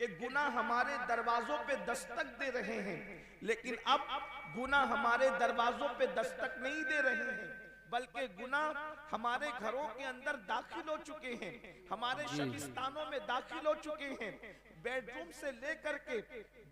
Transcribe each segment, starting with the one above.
कि गुनाह हमारे दरवाजों पे दस्तक दे रहे हैं, लेकिन अब गुनाह हमारे दरवाजों पे दस्तक नहीं दे रहे हैं, बल्कि गुनाह हमारे घरों के अंदर दाखिल हो चुके हैं, हमारे शबिस्तानों में दाखिल हो चुके हैं। बेडरूम से लेकर के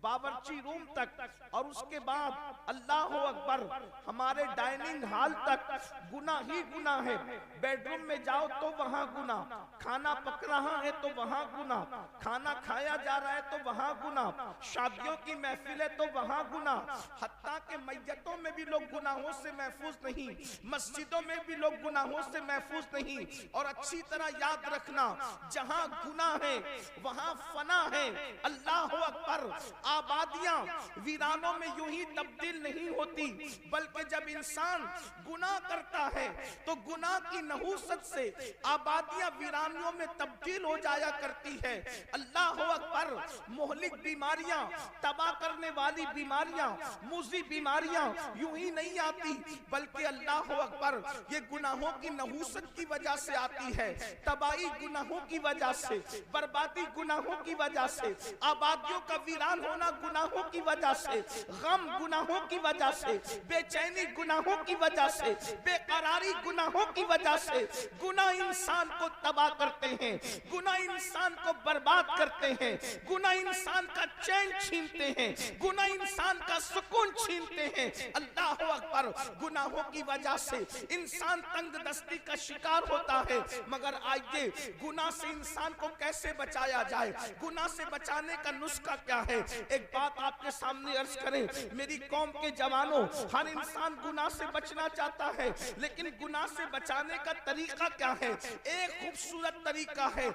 बावर्ची रूम तक और उसके बाद अल्लाह अकबर हमारे डाइनिंग हॉल तक गुनाह ही गुनाह है। बेडरूम में जाओ तो वहां गुनाह, खाना पक रहा है तो वहां गुनाह, खाना खाया जा रहा है तो वहां गुनाह, शादियों की महफिल है तो वहां गुनाह, हत्ता के मैयतों में भी लोग गुनाहों से महफूज नहीं, मस्जिदों में भी लोग गुनाहों से महफूज नहीं। और अच्छी तरह याद रखना, जहां गुनाह है वहां फना है। अल्लाह अकबर, आबादियां वीरानों में यूं ही तब्दील नहीं होती, बल्कि जब इंसान गुनाह करता है तो गुनाह की नहूसत से आबादियां वीरानियों में तब्दील हो जाया करती है। अल्लाह अकबर, मोहलिक बीमारियां, तबाह करने वाली बीमारियां, मूजी बीमारियां यूं ही नहीं आती, बल्कि अल्लाह अकबर ये गुनाहों की नहूसत की वजह से आती है, तबाही गुनाहों की वजह से, बर्बादी गुनाहों की वजह से, आबादियों का वीरान होना गुनाहों की वजह से, गम गुनाहों की वजह से, बेचैनी गुनाहों की वजह से, बेकरारी गुनाहों की वजह से। गुनाह इंसान को तबाह करते हैं, गुनाह इंसान को बर्बाद करते हैं, गुनाह इंसान का चैन छीनते हैं, गुनाह इंसान का सुकून छीनते हैं। अल्लाह अकबर, गुनाहों की वजह से इंसान तंगदस्ती का शिकार होता है। मगर आइए, गुनाह से इंसान को कैसे बचाया जाए, गुनाह से बचाने का नुस्खा क्या है? एक बात आपके सामने अर्ज करें, मेरी कौम के जवानों, हर इंसान गुनाह से बचना चाहता है, लेकिन गुनाह से बचाने का तरीका क्या है? एक खूबसूरत तरीका है।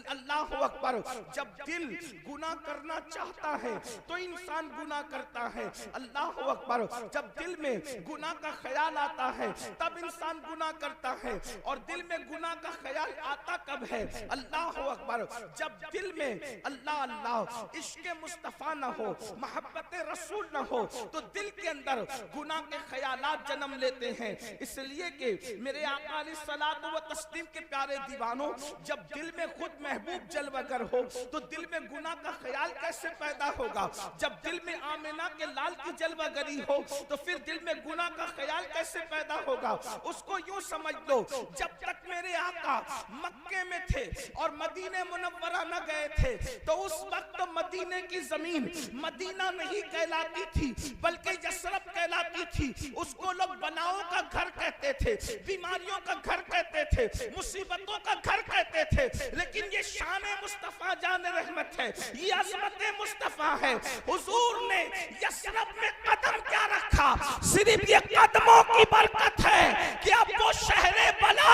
अल्लाह अकबर, जब दिल गुनाह करना चाहता है तो इंसान गुनाह करता है। अल्लाह अकबर, जब दिल में गुनाह का ख्याल आता है तब इंसान गुनाह करता है। और दिल में गुनाह का ख्याल आता कब है? अल्लाह अकबर, जब दिल में अल्लाह अल्लाह इश्क़ मुस्तफ़ा न हो, मोहब्बत रसूल न हो, तो दिल के अंदर गुनाह के ख्यालात जन्म लेते हैं। इसलिए कि मेरे आका अलैहिस्सलात व तस्लीम के प्यारे दीवानों, जब दिल में खुद महबूब जलवागर हो तो दिल में गुनाह का ख्याल कैसे पैदा होगा? जब दिल में आमिना के लाल की जलवागरी हो तो फिर दिल में गुनाह का ख्याल कैसे पैदा होगा? उसको यूं समझ लो, जब तक मेरे आका मक्के में थे और मदीने मुनव्वरा न गए थे तो उस वक्त मदीने की जमीन मदीना नहीं कहलाती थी, बल्कि यसरब कहलाती थी। उसको लोग बनाओ का घर कहते थे, बीमारियों का घर कहते थे, मुसीबतों का घर कहते थे। लेकिन ये शान मुस्तफा जान रहमत है, ये अज़मत मुस्तफा है। हुजूर ने यसरब में कदम क्या रखा? सिर्फ ये कदमों की बरकत है कि अब वो शहरे बला,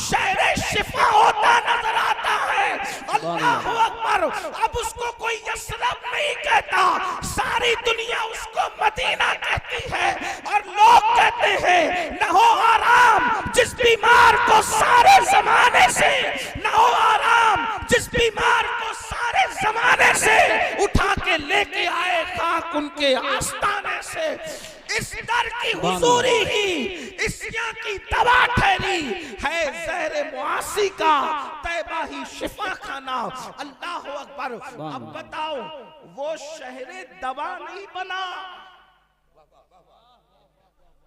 शहरे शिफा होता नजर आता है। अल्लाहु अकबर, अब उसको कोई यसरब नहीं कहता, सारी दुनिया उसको मदीना कहती है। और लोग कहते हैं न हो आराम जिस बीमार को सारे जमाने से, न हो आराम जिस बीमार को सारे जमाने से उठा के लेके आए खाक उनके आस्ताने से। इस दर की हुजूरी ही इस्या की दवा ठहरी है, ज़हरे मुआसी का तैबा ही शिफा खाना। अल्लाह अकबर, अब बताओ वो शहरे दवा नहीं बना,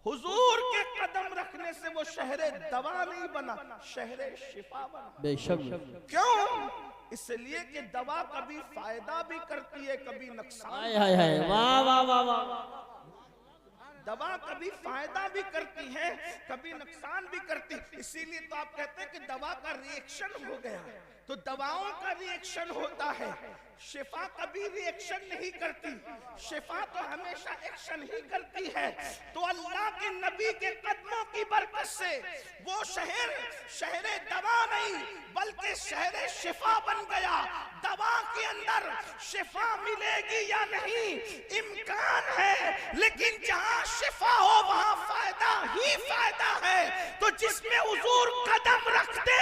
हुजूर के कदम रखने से वो शहरे दवा नहीं बना, शहरे शिफा बना। बेशक। क्यों? इसलिए कि दवा कभी फायदा भी करती है, कभी नुकसान। हाय हाय हाय, वाह वाह वाह वाह। दवा कभी फायदा भी करती है, कभी नुकसान भी करती। इसीलिए तो आप कहते हैं कि दवा का रिएक्शन हो गया, तो दवाओं का रिएक्शन होता है, शिफा कभी रिएक्शन नहीं करती, शिफा तो हमेशा एक्शन ही करती है। तो अल्लाह के नबी के कदमों की बरकत से वो शहर शहरे दवा नहीं बल्कि शहरे शिफा बन गया। दवा के अंदर शिफा मिलेगी या नहीं इम्कान है, लेकिन जहां शिफा हो वहां फायदा ही फायदा है। तो जिसमें हुजूर कदम रखते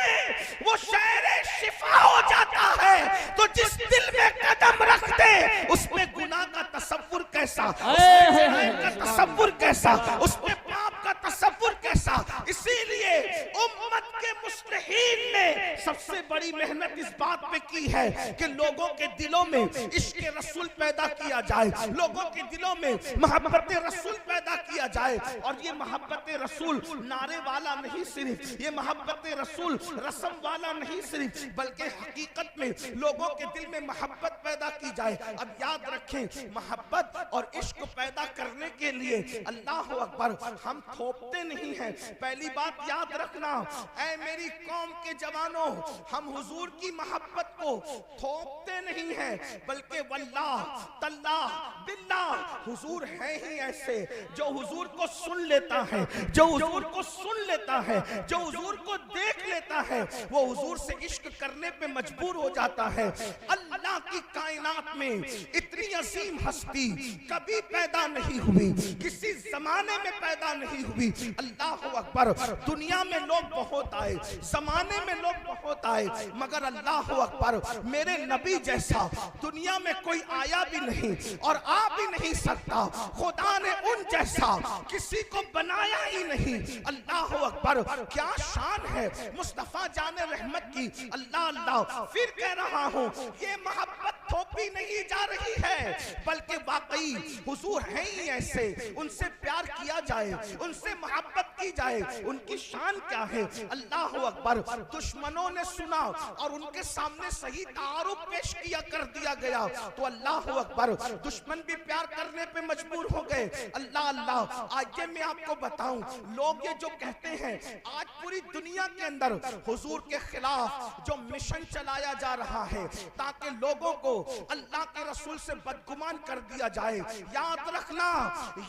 वो शहरे शिफा हो जाता है। तो जिस दिल में कदम रखते उसमें गुनाह का तसव्वुर कैसा, उसमें का तसव्वुर कैसा, उसमें पाप का तसव्वुर कैसा। इसीलिए उम्मत के मुस्लिहीन ने सबसे बड़ी मेहनत इस बात पे की है कि लोगों के दिलों में इश्क रसूल पैदा किया जाए, लोगों के दिलों में मोहब्बत रसूल पैदा किया जाए। और ये मोहब्बत रसूल नारे वाला नहीं सिर्फ, ये मोहब्बत रसूल रस्म वाला नहीं सिर्फ, बल्कि हकीकत में लोगों के दिल में मोहब्बत पैदा की जाए। अब याद रखें, मोहब्बत और इश्क पैदा करने के लिए अल्लाह अकबर हम थोपते नहीं हैं। पहली बात याद रखना, ऐ मेरी कौम के जवानों, हम हुजूर की मोहब्बत को थोपते नहीं हैं, बल्कि वल्लाह तल्लाह बिल्लाह हुजूर है ही ऐसे जो हुजूर को सुन लेता है, जो हुजूर को सुन लेता है, जो हुजूर को देख लेता है, वो हुजूर से इश्क करने पे मजबूर हो जाता है। अल्लाह की कायनात में इतनी अजीम हस्ती कभी पैदा नहीं हुई, किसी जमाने में पैदा नहीं हुई। अल्लाह अकबर, दुनिया में लोग बहुत आए, जमाने में लोग बहुत आए, मगर अल्लाह अकबर मेरे नबी जैसा दुनिया में कोई आया भी नहीं और आ भी नहीं सकता। खुदा ने उन जैसा किसी को बनाया ही नहीं। अल्लाह अकबर, क्या शान है मुस्तफा जाने रहमत की। अल्लाह अल्लाह, फिर कह रहा हूँ, ये मोहब्बत थोपी नहीं जा रही है, बल्कि वाकई हुजूर हैं ही ऐसे, उनसे प्यार किया जाए, उनसे मोहब्बत की जाए। उनकी शान क्या है? अल्लाह अकबर, दुश्मनों ने सुना और उनके सामने सही तारुफ पेश किया कर दिया गया, तो अल्लाह अकबर दुश्मन भी प्यार करने पे मजबूर हो गए। अल्लाह अल्लाह, आज मैं आपको बताऊं, लोग ये जो कहते हैं, आज पूरी दुनिया के अंदर हुजूर के खिलाफ जो मिशन चलाया जा रहा है ताकि लोगों को अल्लाह के रसूल से बदगुमान कर दिया जाए, याद रखना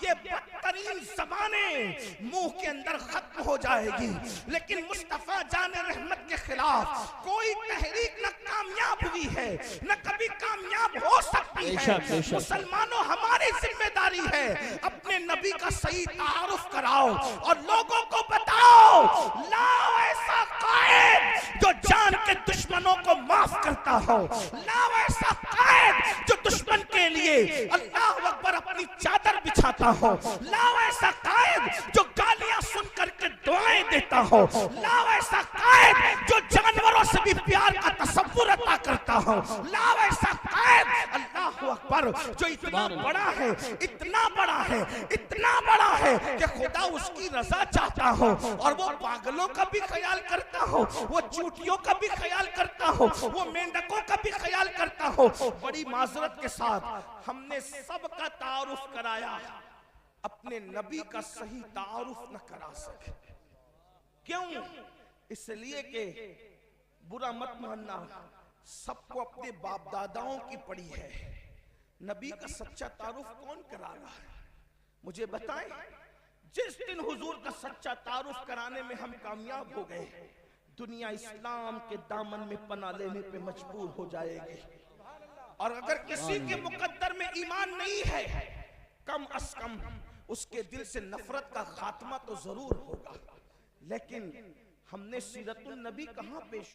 ये बदतरीन ज़बाने मुंह के अंदर खत्म हो जाएगी, लेकिन मुस्तफा जाने रहमत के खिलाफ कोई तहरीक न कामयाब हुई है, न कभी कामयाब हो सकती है। मुसलमानों, हमारी जिम्मेदारी है अपने नबी का सही तारुफ कराओ और लोगों को बताओ, लाओ ऐसा कायद जो जान के दुश्मनों को माफ करता हो, लाओ ऐसा कायद जो दुश्मन के लिए अल्लाह अकबर अपनी चादर बिछाता हो, लाओ ऐसा कायद जो गालियां सुन करके दुआएं देता हो, लाओ ऐसा कायद जो जानवरों से भी प्यार का तसव्वुर अता करता हो, लाओ ऐसा कायद अल्लाह अकबर जो इतना बड़ा है, इतना बड़ा है, इतना बड़ा है कि खुदा उसकी रजा चाहता हो और वो पागलों का भी ख्याल करता हो, वो चूटियों का भी ख्याल करता हो, वो मेंढकों का भी ख्याल करता हो। बड़ी माजरत के साथ हमने सबका तारुफ कराया, अपने नबी का सही तारुफ न करा सके। क्यों? इसलिए कि बुरा मत मानना, सबको अपने बाप दादाओं की पड़ी है, नबी का सच्चा तारुफ कौन करा रहा है? मुझे बताएं। जिस दिन हुजूर का सच्चा तारुफ कराने में हम कामयाब हो गए, दुनिया इस्लाम के दामन में पना लेने पे मजबूर हो जाएगी। और अगर किसी के मुकद्दर में ईमान नहीं है, कम अज कम उसके दिल से नफरत का खात्मा तो जरूर होगा। लेकिन हमने सीरतुन नबी कहां पेश